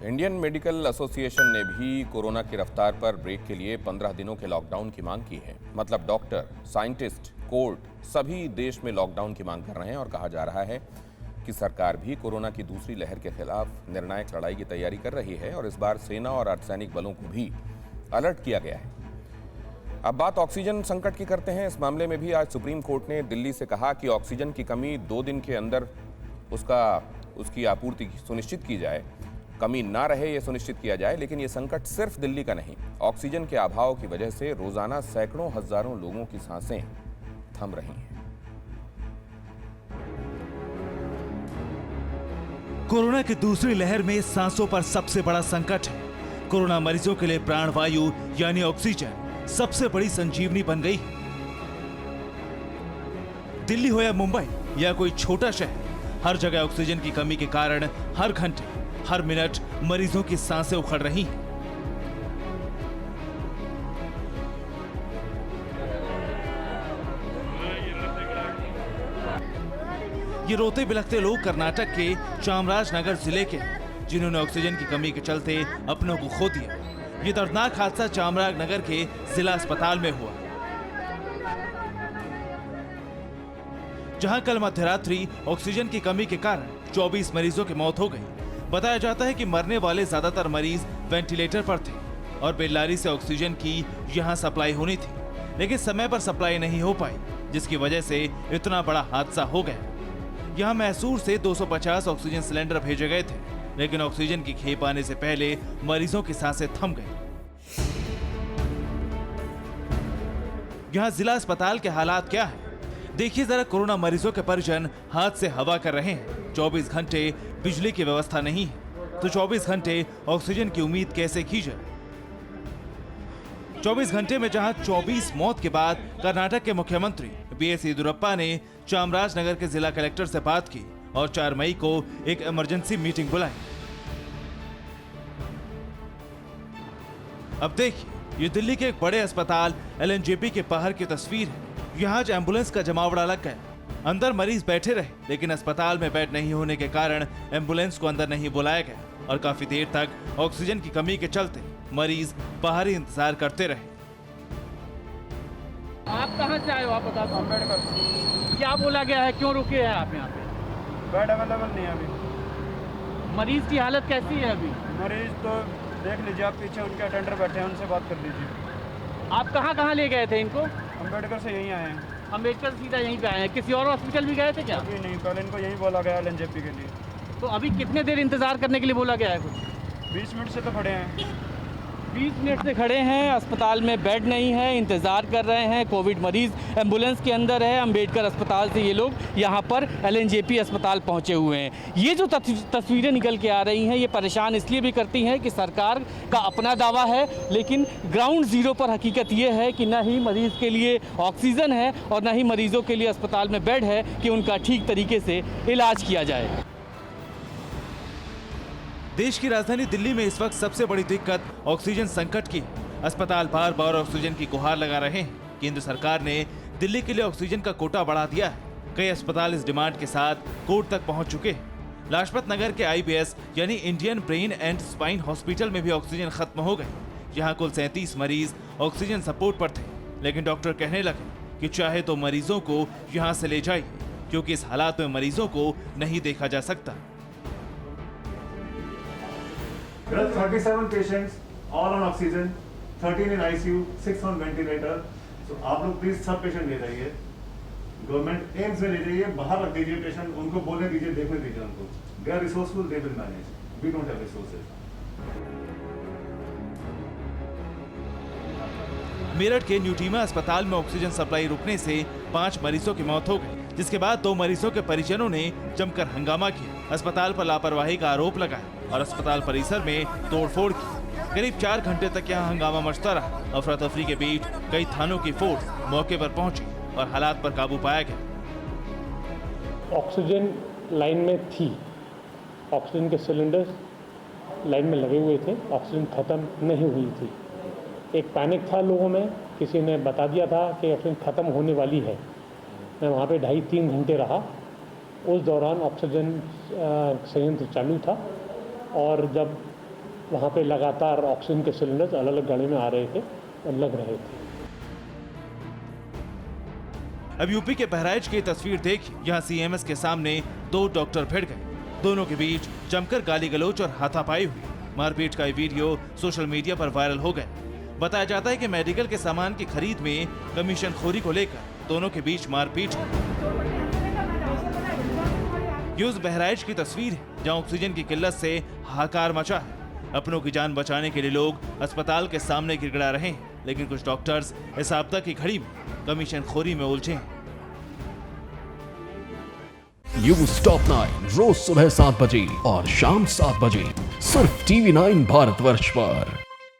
Indian medical association ने भी corona की रफ्तार पर ब्रेक के लिए 15 दिनों के लॉकडाउन की मांग की है। मतलब डॉक्टर, साइंटिस्ट, कोर्ट सभी देश में लॉकडाउन की मांग कर रहे हैं और कहा जा रहा है कि सरकार भी कोरोना की दूसरी लहर के खिलाफ निर्णायक लड़ाई की तैयारी कर रही है और इस बार सेना और अर्धसैनिक बलों को भी अलर्ट किया गया है। अब बात ऑक्सीजन संकट की करते हैं। इस मामले में भी आज सुप्रीम कोर्ट ने दिल्ली से कहा कि ऑक्सीजन की कमी 2 दिन के अंदर उसकी आपूर्ति सुनिश्चित की जाए, कमी ना रहे ये सुनिश्चित किया जाए। लेकिन ये संकट सिर्फ दिल्ली का नहीं, ऑक्सीजन के अभाव की वजह से रोजाना सैकड़ों हजारों लोगों की सांसें थम रही हैं। कोरोना की दूसरी लहर में सांसों पर सबसे बड़ा संकट है। कोरोना मरीजों के लिए प्राणवायु यानी ऑक्सीजन सबसे बड़ी संजीवनी बन गई है। दिल्ली हो या मुंबई या कोई छोटा शहर, हर जगह ऑक्सीजन की कमी के कारण हर घंटे हर मिनट मरीजों की सांसें उखड़ रही हैं। ये रोते बिलखते लोग कर्नाटक के चामराजनगर जिले के हैं, जिन्होंने ऑक्सीजन की कमी के चलते अपनों को खो दिया। ये दर्दनाक हादसा चामराजनगर के जिला अस्पताल में हुआ, जहां कल मध्यरात्रि ऑक्सीजन की कमी के कारण 24 मरीजों की मौत हो गई। बताया जाता है कि मरने वाले ज्यादातर मरीज वेंटिलेटर पर थे और बेल्लारी से ऑक्सीजन की यहां सप्लाई होनी थी, लेकिन समय पर सप्लाई नहीं हो पाई, जिसकी वजह से इतना बड़ा हादसा हो गया। यहां मैसूर से 250 ऑक्सीजन सिलेंडर भेजे गए थे, लेकिन ऑक्सीजन की खेप आने से पहले मरीजों की सांसें थम गई। यहां जिला अस्पताल के हालात क्या है, देखिए जरा। कोरोना मरीजों के परिजन हाथ से हवा कर रहे हैं। 24 घंटे बिजली की व्यवस्था नहीं है, तो 24 घंटे ऑक्सीजन की उम्मीद कैसे की जाए। 24 घंटे में जहां 24 मौत के बाद कर्नाटक के मुख्यमंत्री बीएस येदियुरप्पा ने चामराजनगर के जिला कलेक्टर से बात की और 4 मई को एक इमरजेंसी मीटिंग बुलाई। अब देखिए, ये दिल्ली के एक बड़े अस्पताल एलएनजेपी के बाहर की तस्वीर है। यहाँ आज एम्बुलेंस का जमावड़ा लग गया। अंदर मरीज बैठे रहे, लेकिन अस्पताल में बेड नहीं होने के कारण एम्बुलेंस को अंदर नहीं बुलाया गया और काफी देर तक ऑक्सीजन की कमी के चलते मरीज बाहर ही इंतजार करते रहे। आप कहाँ से आए हो? आप बता दो। अम्बेडकर। क्या बोला गया है, क्यों रुके हैं आप यहाँ पे? बेड अवेलेबल नहीं है अभी। मरीज की हालत कैसी है अभी? मरीज तो देख लीजिए, आप पीछे उनके अटेंडर बैठे हैं, उनसे बात कर लीजिए। आप कहाँ ले गए थे इनको? अम्बेडकर से यहीं आए हैं। अम्बेडकर सीधा यहीं पे आए हैं? किसी और हॉस्पिटल भी गए थे क्या? अभी नहीं, पहले इनको यहीं बोला गया एलएनजेपी के लिए। तो अभी कितने देर इंतजार करने के लिए बोला गया है? कुछ 20 मिनट से तो खड़े हैं। 20 मिनट से खड़े हैं, अस्पताल में बेड नहीं है, इंतज़ार कर रहे हैं। कोविड मरीज एम्बुलेंस के अंदर है। अम्बेडकर अस्पताल से ये लोग यहाँ पर एलएनजेपी अस्पताल पहुँचे हुए हैं। ये जो तस्वीरें निकल के आ रही हैं, ये परेशान इसलिए भी करती हैं कि सरकार का अपना दावा है, लेकिन ग्राउंड जीरो पर हकीकत ये है कि न ही मरीज़ के लिए ऑक्सीजन है और न ही मरीज़ों के लिए अस्पताल में बेड है कि उनका ठीक तरीके से इलाज किया जाए। देश की राजधानी दिल्ली में इस वक्त सबसे बड़ी दिक्कत ऑक्सीजन संकट की है। अस्पताल बार बार ऑक्सीजन की गुहार लगा रहे हैं। केंद्र सरकार ने दिल्ली के लिए ऑक्सीजन का कोटा बढ़ा दिया है। कई अस्पताल इस डिमांड के साथ कोर्ट तक पहुंच चुके हैं। लाजपत नगर के आईबीएस यानी Indian brain and spine hospital में भी ऑक्सीजन खत्म हो गई। यहाँ कुल 37 मरीज ऑक्सीजन सपोर्ट पर थे, लेकिन डॉक्टर कहने लगे कि चाहे तो मरीजों को यहाँ से ले जाइए, क्योंकि इस हालात में मरीजों को नहीं देखा जा सकता। There are 37 patients, all on oxygen, 13 in ICU, 6 on ventilator. So आप लोग प्लीज सब पेशेंट ले जाइए, गवर्नमेंट एम्स में ले जाइए, बाहर रख दीजिए पेशेंट, उनको बोलने दीजिए, देखने दीजिए उनको। They are resourceful, they will manage. We don't have resources. Meerut के न्यूटीमा अस्पताल में ऑक्सीजन सप्लाई रुकने से 5 मरीजों की मौत हो गई, जिसके बाद 2 मरीजों के परिजनों ने जमकर हंगामा किया, अस्पताल पर लापरवाही का आरोप लगाया और अस्पताल परिसर में तोड़फोड़ की। करीब 4 घंटे तक यहाँ हंगामा मचता रहा। अफरा तफरी के बीच कई थानों की फोर्स मौके पर पहुंची और हालात पर काबू पाया गया। ऑक्सीजन लाइन में थी, ऑक्सीजन के सिलेंडर्स लाइन में लगे हुए थे, ऑक्सीजन खत्म नहीं हुई थी। एक पैनिक था लोगों में, किसी ने बता दिया था कि ऑक्सीजन ख़त्म होने वाली है। मैं वहाँ पे 2.5-3 घंटे रहा। उस दौरान ऑक्सीजन संयंत्र चालू था और जब वहाँ पे लगातार ऑक्सीजन के सिलेंडर्स अलग अलग गाड़ी में आ रहे थे और लग रहे थे। अब यूपी के बहराइच की तस्वीर देखिए। यहाँ सीएमएस के सामने 2 डॉक्टर भिड़ गए। दोनों के बीच जमकर गाली गलौज और हाथापाई हुई। मारपीट का ये वीडियो सोशल मीडिया पर वायरल हो गया। बताया जाता है कि मेडिकल के सामान की खरीद में कमीशन खोरी को लेकर दोनों के बीच मारपीट हुई। ये उस बहराइच की तस्वीर है जहां ऑक्सीजन की किल्लत से हाहाकार मचा है। अपनों की जान बचाने के लिए लोग अस्पताल के सामने गिड़गिड़ा रहे हैं, लेकिन कुछ डॉक्टर्स इस आपदा की घड़ी में कमीशन खोरी में उलझे हैं। न्यूज़ टॉप 9 रोज सुबह 7 बजे और शाम 7 बजे सिर्फ TV9 भारतवर्ष पर।